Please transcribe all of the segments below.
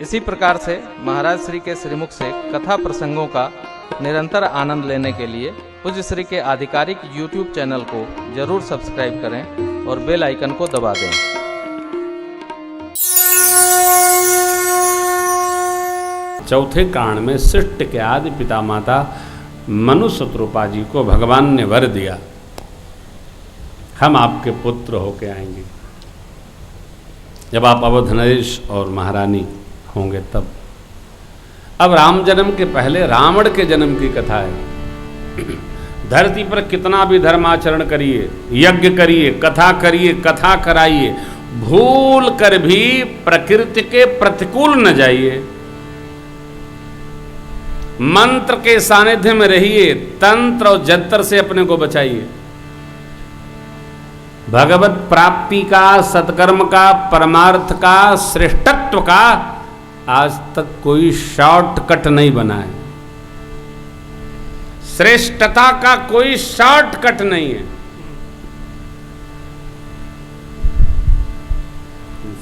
इसी प्रकार से महाराज श्री के श्रीमुख से कथा प्रसंगों का निरंतर आनंद लेने के लिए पूज्य श्री के आधिकारिक YouTube चैनल को जरूर सब्सक्राइब करें और बेल आइकन को दबा दें। चौथे कांड में सृष्टि के आदि पिता माता मनु शत्रुपा जी को भगवान ने वर दिया, हम आपके पुत्र होके आएंगे जब आप अवध नरेश और महारानी होंगे तब। अब राम जन्म के पहले रावण के जन्म की कथा है। धरती पर कितना भी धर्माचरण करिए, यज्ञ करिए, कथा कराइए, भूल कर भी प्रकृति के प्रतिकूल न जाइए। मंत्र के सानिध्य में रहिए, तंत्र और जंतर से अपने को बचाइए। भगवत प्राप्ति का, सत्कर्म का, परमार्थ का, श्रेष्ठत्व का आज तक कोई शॉर्टकट नहीं बना है। श्रेष्ठता का कोई शॉर्टकट नहीं है।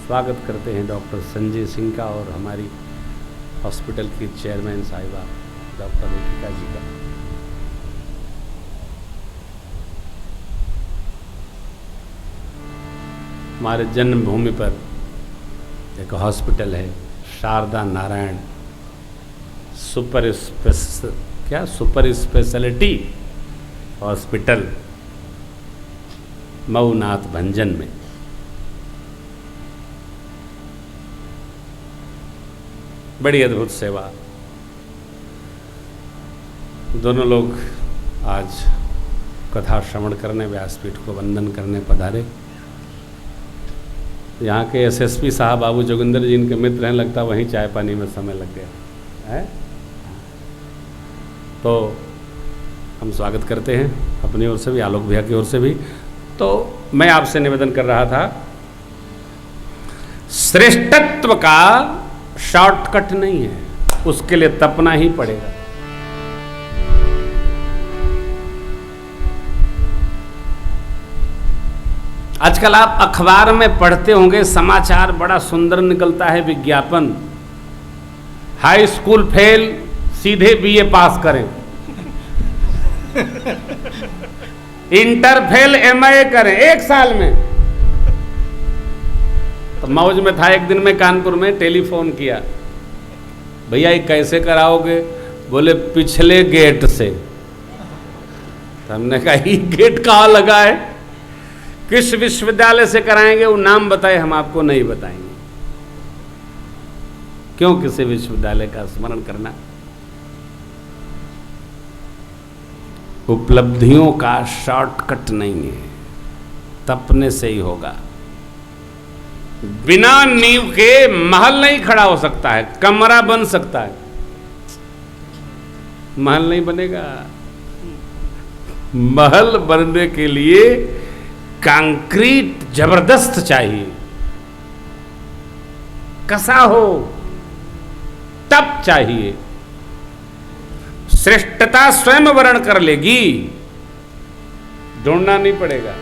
स्वागत करते हैं डॉक्टर संजय सिंह का और हमारी हॉस्पिटल की चेयरमैन साहिबा डॉक्टर रेखिका जी का। हमारे जन्मभूमि पर एक हॉस्पिटल है, Sharda Narayan super speciality hospital Maunath Bhanjan में। बड़ी अद्भुत सेवा। दोनों लोग आज कथा श्रवण करने, व्यासपीठ को वंदन करने पधारे। यहाँ के एसएसपी साहब बाबू जोगिंदर जी इनके मित्र हैं, लगता वहीं चाय पानी में समय लग गया है। तो हम स्वागत करते हैं अपनी ओर से भी, आलोक भैया की ओर से भी। तो मैं आपसे निवेदन कर रहा था, श्रेष्ठत्व का शॉर्टकट नहीं है, उसके लिए तपना ही पड़ेगा। आजकल आप अखबार में पढ़ते होंगे, समाचार बड़ा सुंदर निकलता है, विज्ञापन, हाई स्कूल फेल सीधे बीए पास करें, इंटर फेल एमए करें 1 साल में। तो मौज में था, एक दिन में कानपुर में टेलीफोन किया, भैया ये कैसे कराओगे? बोले पिछले गेट से। तो हमने कहा ये गेट कहाँ लगा है, किस विश्वविद्यालय से कराएंगे? वो नाम बताए, हम आपको नहीं बताएंगे। क्यों किसी विश्वविद्यालय का स्मरण करना? उपलब्धियों का शॉर्टकट नहीं है, तपने से ही होगा। बिना नींव के महल नहीं खड़ा हो सकता है, कमरा बन सकता है, महल नहीं बनेगा। महल बनने के लिए कंक्रीट जबरदस्त चाहिए, कसा हो, तप चाहिए। श्रेष्ठता स्वयं वर्ण कर लेगी, ढूंढना नहीं पड़ेगा।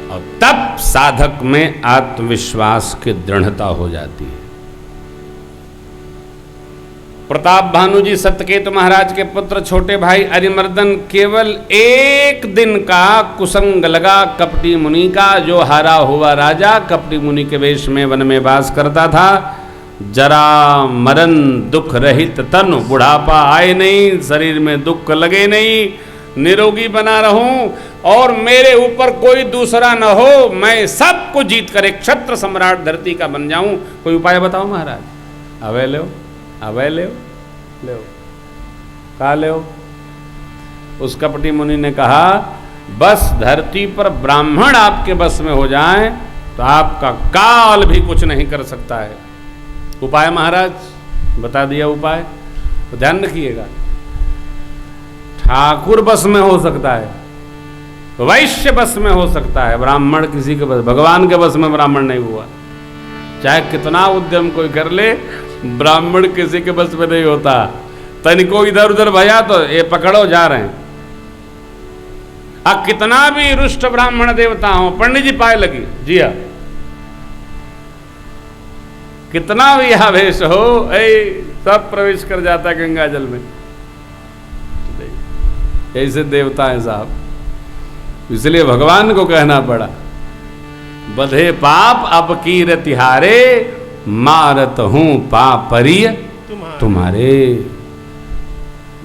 और तब साधक में आत्मविश्वास की दृढ़ता हो जाती है। प्रताप भानु जी सत्यकेतु महाराज के पुत्र छोटे भाई अरिमर्दन केवल 1 दिन का कुसंग लगा कपटी मुनि का, जो हारा हुआ राजा कपटी मुनि के वेश में वन में वास करता था। जरा मरण दुख रहित तन, बुढ़ापा आए नहीं, शरीर में दुख लगे नहीं, निरोगी बना रहूं और मेरे ऊपर कोई दूसरा न हो, मैं सबको जीत कर एक क्षत्र सम्राट धरती का बन जाऊं। कोई उपाय बताओ महाराज। अवे लो, अवे ले कहा ले। उस कपटी मुनि ने कहा, बस धरती पर ब्राह्मण आपके बस में हो जाएं तो आपका काल भी कुछ नहीं कर सकता है। उपाय महाराज बता दिया उपाय, तो ध्यान रखिएगा। ठाकुर बस में हो सकता है, वैश्य बस में हो सकता है, ब्राह्मण किसी के बस, भगवान के बस में ब्राह्मण नहीं हुआ। चाहे कितना उद्यम कोई कर ले, ब्राह्मण किसी के बस में नहीं होता। तनिको इधर उधर भया तो ये पकड़ो जा रहे हैं। अब कितना भी रुष्ट ब्राह्मण देवता हो, पंडित जी पाए लगी, जी हाँ, कितना भी आवेश हो, सब प्रवेश कर जाता है गंगा जल में। ऐसे देवता हैं साहब, इसलिए भगवान को कहना पड़ा, बधे पाप अब कीर तिहारे, मारत हूं पापरिय तुम्हारे।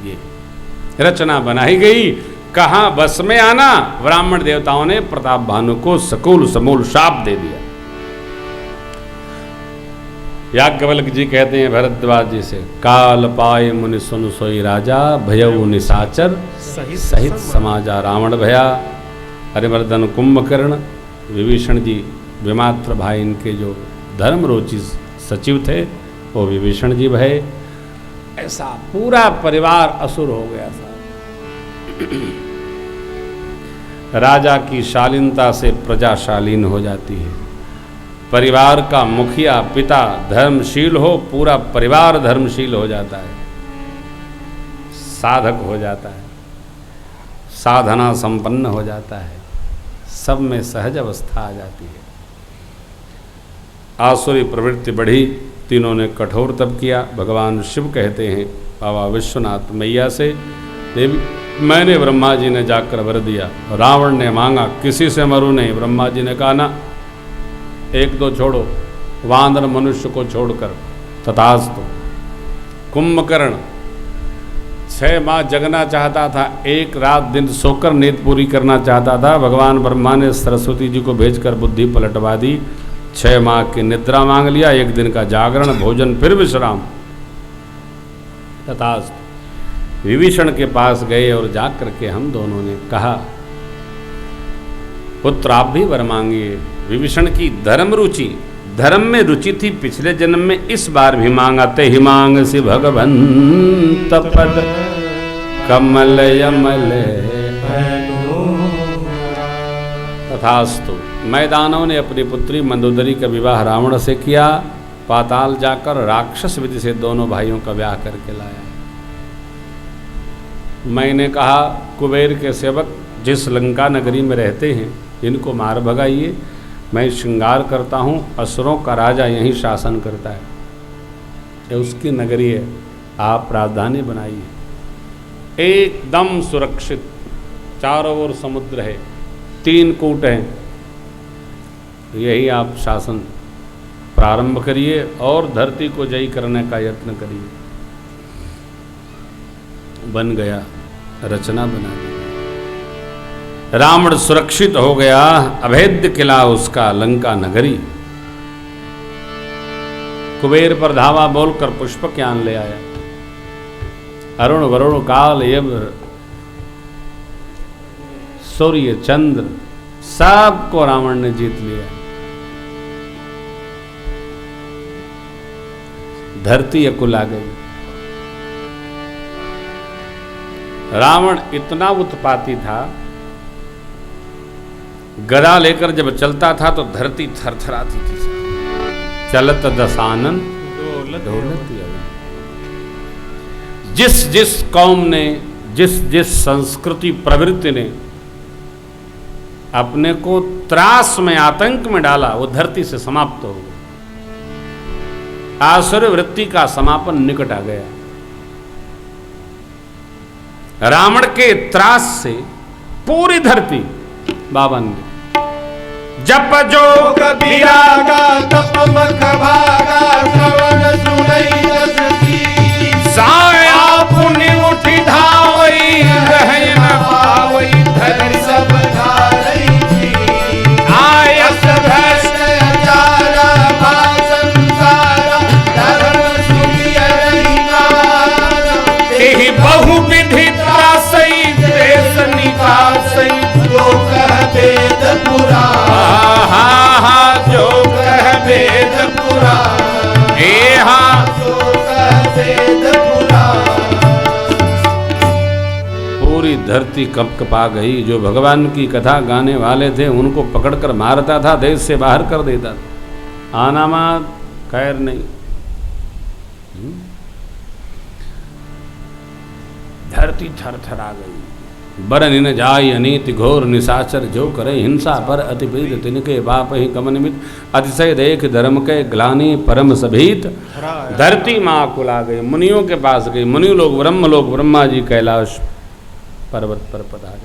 ये रचना बनाई गई, कहां बस में आना, ब्राह्मण देवताओं ने प्रताप भानु को सकूल समूल शाप दे दिया। याज्ञवल्क्य जी कहते हैं भरद्वाज जी से, काल पाए मुनि सुन सोई राजा, भयउ निशाचर सहित समाजा। रावण भया, हरिवर्धन कुंभकर्ण, विभीषण जी विमात्र भाई, इनके जो धर्म रोची सचिव थे वो विभीषण जी भय। ऐसा पूरा परिवार असुर हो गया था। राजा की शालीनता से प्रजा शालीन हो जाती है। परिवार का मुखिया पिता धर्मशील हो, पूरा परिवार धर्मशील हो जाता है, साधक हो जाता है, साधना संपन्न हो जाता है, सब में सहज अवस्था आ जाती है। आसुरी प्रवृत्ति बढ़ी, तीनों ने कठोर तप किया। भगवान शिव कहते हैं बाबा विश्वनाथ मैया से, देवी मैंने, ब्रह्मा जी ने जाकर वर दिया। रावण ने मांगा किसी से मरू नहीं, ब्रह्मा जी ने कहा ना, एक दो छोड़ो, वानर मनुष्य को छोड़कर, तथास्तु। कुंभकर्ण 6 माह जगना चाहता था, एक रात दिन सोकर नींद पूरी करना चाहता था। भगवान ब्रह्मा ने सरस्वती जी को भेजकर बुद्धि पलटवा दी। 6 माह की निद्रा मांग लिया, 1 दिन का जागरण, भोजन फिर विश्राम, तथास्तु। विभीषण के पास गए और जाकर के हम दोनों ने कहा, पुत्र आप भी वर मांगिए। विभीषण की धर्म रुचि, धर्म में रुचि थी पिछले जन्म में, इस बार भी मांगा। ते ही मांग सी भगवंत पद, कमल यमल तथास्तु। मैदानव ने अपनी पुत्री मंदोदरी का विवाह रावण से किया। पाताल जाकर राक्षस विधि से दोनों भाइयों का ब्याह करके लाया। मैंने कहा, कुबेर के सेवक जिस लंका नगरी में रहते हैं इनको मार भगाइए, मैं श्रृंगार करता हूँ, असुरों का राजा यहीं शासन करता है, ये उसकी नगरी है, आप राजधानी बनाइए। एकदम सुरक्षित, चारों ओर समुद्र है, 3 कूट हैं, यही आप शासन प्रारंभ करिए और धरती को जयी करने का यत्न करिए। बन गया, रचना बना दी। रावण सुरक्षित हो गया, अभेद्य किला उसका लंका नगरी। कुबेर पर धावा बोलकर पुष्प ज्ञान ले आया। अरुण वरुण काल यम सूर्य चंद्र सबको रावण ने जीत लिया। धरती अकुल आ गई। रावण इतना उत्पाती था, गदा लेकर जब चलता था तो धरती थरथराती थी। चलत दसानन दौलत। जिस जिस कौम ने, जिस जिस संस्कृति प्रवृत्ति ने अपने को त्रास में, आतंक में डाला, वो धरती से समाप्त हो गई। आसुर वृत्ति का समापन निकट आ गया। रावण के त्रास से पूरी धरती बाबा ने जप जोग विरागा तप मख भागा श्रवण सुनई रस की साया पुनि उठी धावई रहय न पावई धरि सब धारई थी आयस भ्रष्ट अचारा भासंसारा धर्म सुनिय रहिनारा एहि बहु विधि त्रासई देश निकासई जो कह वेद पुराण जो कह वेद पुराण जो कह वेद पुराण। पूरी धरती कपकपा गई। जो भगवान की कथा गाने वाले थे उनको पकड़कर मारता था, देश से बाहर कर देता था। आनामाद खैर नहीं। धरती थरथरा गई। बरन न जाय अनीति घोर निशाचर, जो करे हिंसा पर अति प्रीत, तिनके बाप ही कम निमित, अतिशय देख धर्म के ग्लानि परम सभीत। धरती माँ कुला गई, मुनियों के पास गई, मुनि लोग ब्रह्म लोग, ब्रह्मा जी कैलाश पर्वत पर पधारे,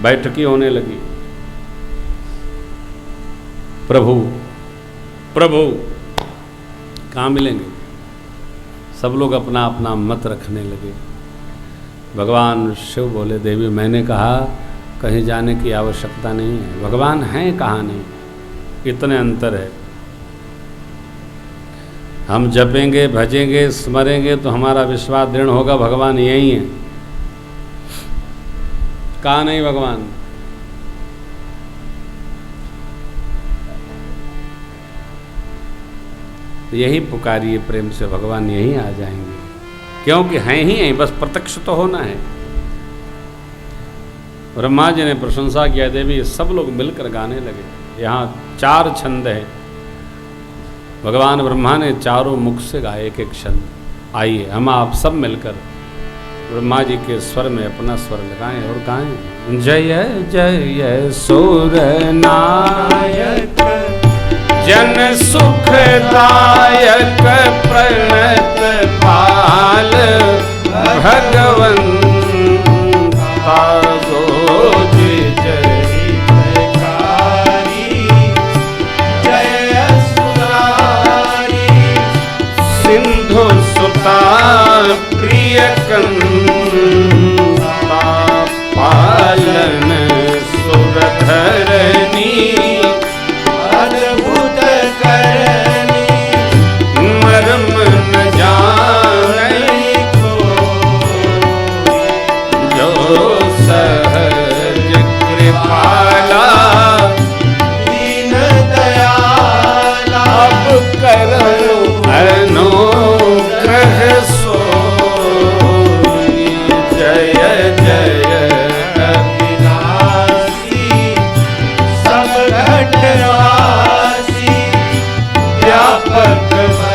बैठकी होने लगी। प्रभु प्रभु कहाँ मिलेंगे? सब लोग अपना अपना मत रखने लगे। भगवान शिव बोले, देवी मैंने कहा कहीं जाने की आवश्यकता नहीं है, भगवान हैं कहाँ नहीं, इतने अंतर है। हम जपेंगे भजेंगे स्मरेंगे तो हमारा विश्वास दृढ़ होगा भगवान यही है, कहाँ नहीं भगवान। यही पुकारिए प्रेम से, भगवान यहीं आ जाएंगे, क्योंकि हैं ही हैं, बस प्रत्यक्ष तो होना है। ब्रह्मा जी ने प्रशंसा किया, देवी सब लोग मिलकर गाने लगे। यहाँ 4 छंद हैं, भगवान ब्रह्मा ने चारों मुख से गाए एक एक छंद। आइए हम आप सब मिलकर ब्रह्मा जी के स्वर में अपना स्वर लगाएं और गाएं। जय जय सूर नायक जन सुखदायक, प्रणत पाल भगवंता गोज जयकारी, जय सुरारी सिंधु सुता प्रिय कंता, पालन सुरधरनी अद्भुत करनी, मर्म न जाने को जो सहज कृपाला, दीन दयाला, अब करो अनुग्रह सोई। जय जय अविनाशी सब घटवासी, व्यापक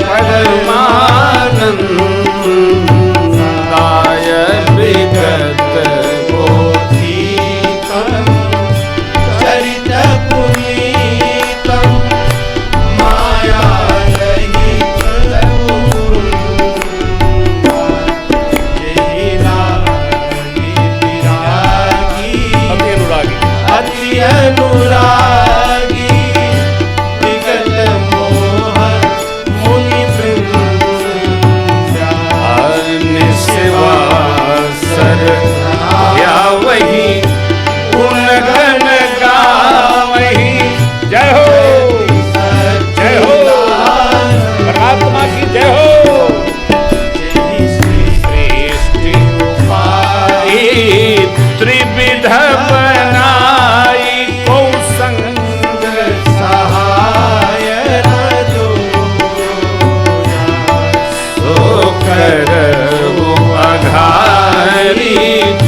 परमानंदाय विगत बोधिकं, चरित पुनीतं मायारहितं, जय रागी विरागी अति अनुरागी, विगत मोह मुनि निस्वासर या वही उन गण गावही। जय हो जय हो परमात्मा की जय हो। सृष्टि उपाई त्रिविध बनाई, को संग सहाय जो सो करहु अघारी,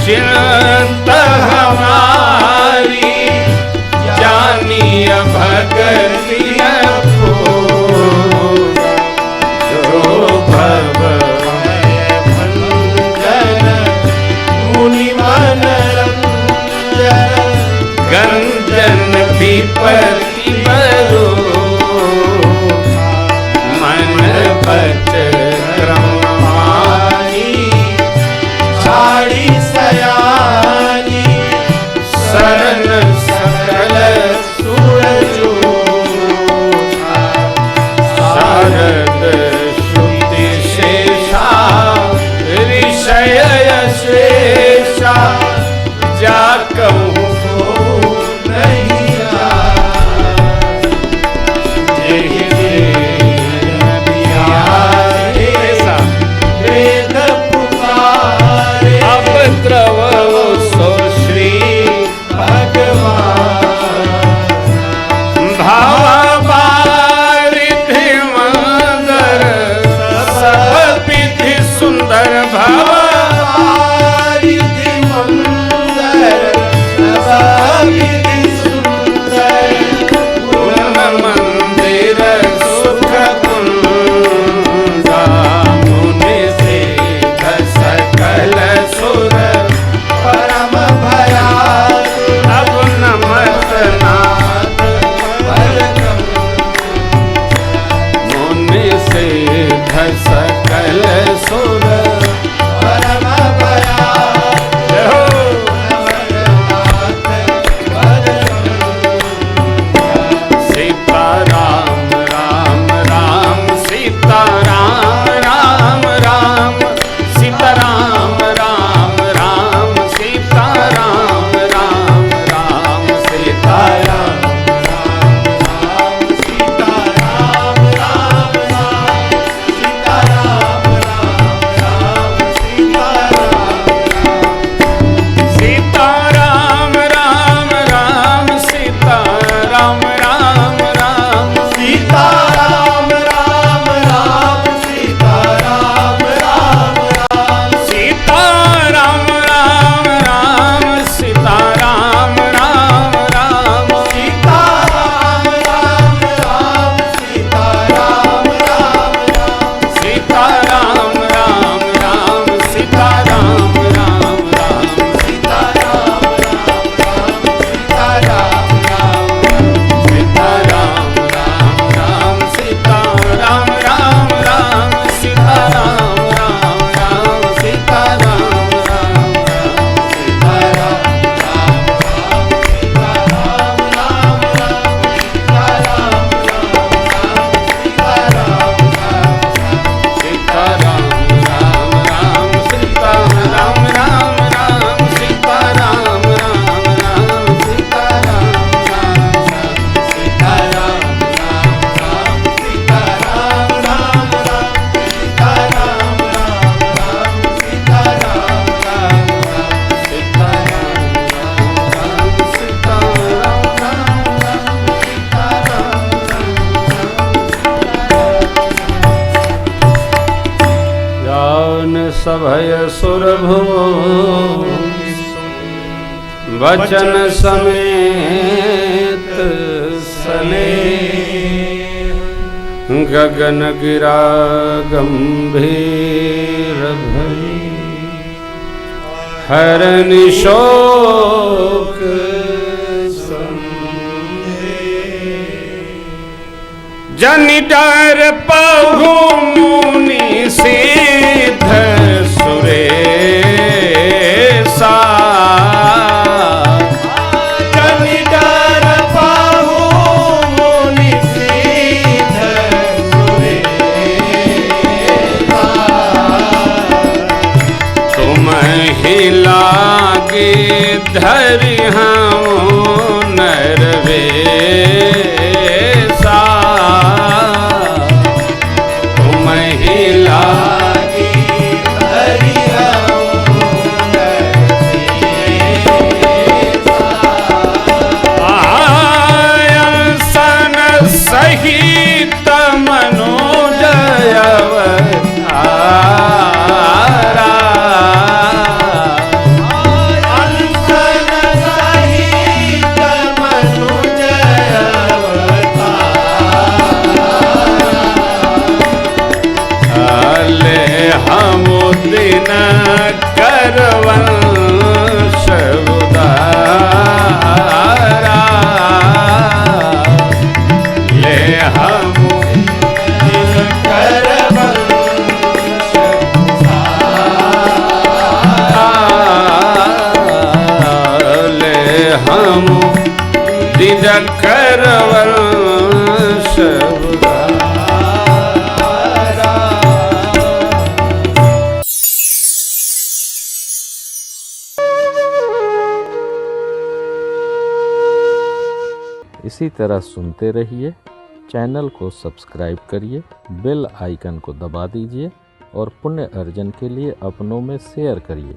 चिंता हमारी जानिय भगति को, जो भव भंजन मुनि मन रंजन, गंजन विपत्ति बरो, मन बच क्रमानी, छाड़ी सयानी, शरण सकल सूरजो, शारद श्रुति शेषा ऋषय शेषा, जा कहूँ नहीं जा। जय जय बिहारी सिद्ध सकल सुर परम बया सीता राम राम राम सीता राम राम राम सीता राम राम राम सीता राम राम राम सीता राम सीता राम राम राम सीता राम राम राम सीता राम राम राम सीता राम राम राम सीता राम राम राम सीता राम राम राम सीता राम राम राम सीता राम राम राम सीता राम राम राम सीता राम राम राम सीता राम राम राम सीता राम राम सीता राम राम राम सीता राम राम राम सीता राम राम राम सीता राम राम राम सीता राम राम राम सीता राम राम राम सीता राम राम राम सीता राम राम सीता राम राम राम सीता राम राम राम सीता राम राम राम सीता राम राम राम सीता राम राम राम सीता राम राम राम सीता राम राम राम सीता राम राम राम सीता राम राम राम सीता राम राम राम सीता राम जान सभय सुरभो वचन समेत सले गगन गिरा गंभीर भई हरन शोक जन डर पहु मुनि सिद्ध सुरेसा जन डर पाहु मुनि सिद्ध सुरेसा तुम ही लागे धरि हम नरवेसा तुम ही लागे हरि आयसन सहित मनोजयवतारा अंसन सहित मनुज ले हम दिन करवंश उदारा ले हम ले हम दिन करवंश उदारा इसी तरह सुनते रहिए। चैनल को सब्सक्राइब करिए, बेल आइकन को दबा दीजिए और पुण्य अर्जन के लिए अपनों में शेयर करिए।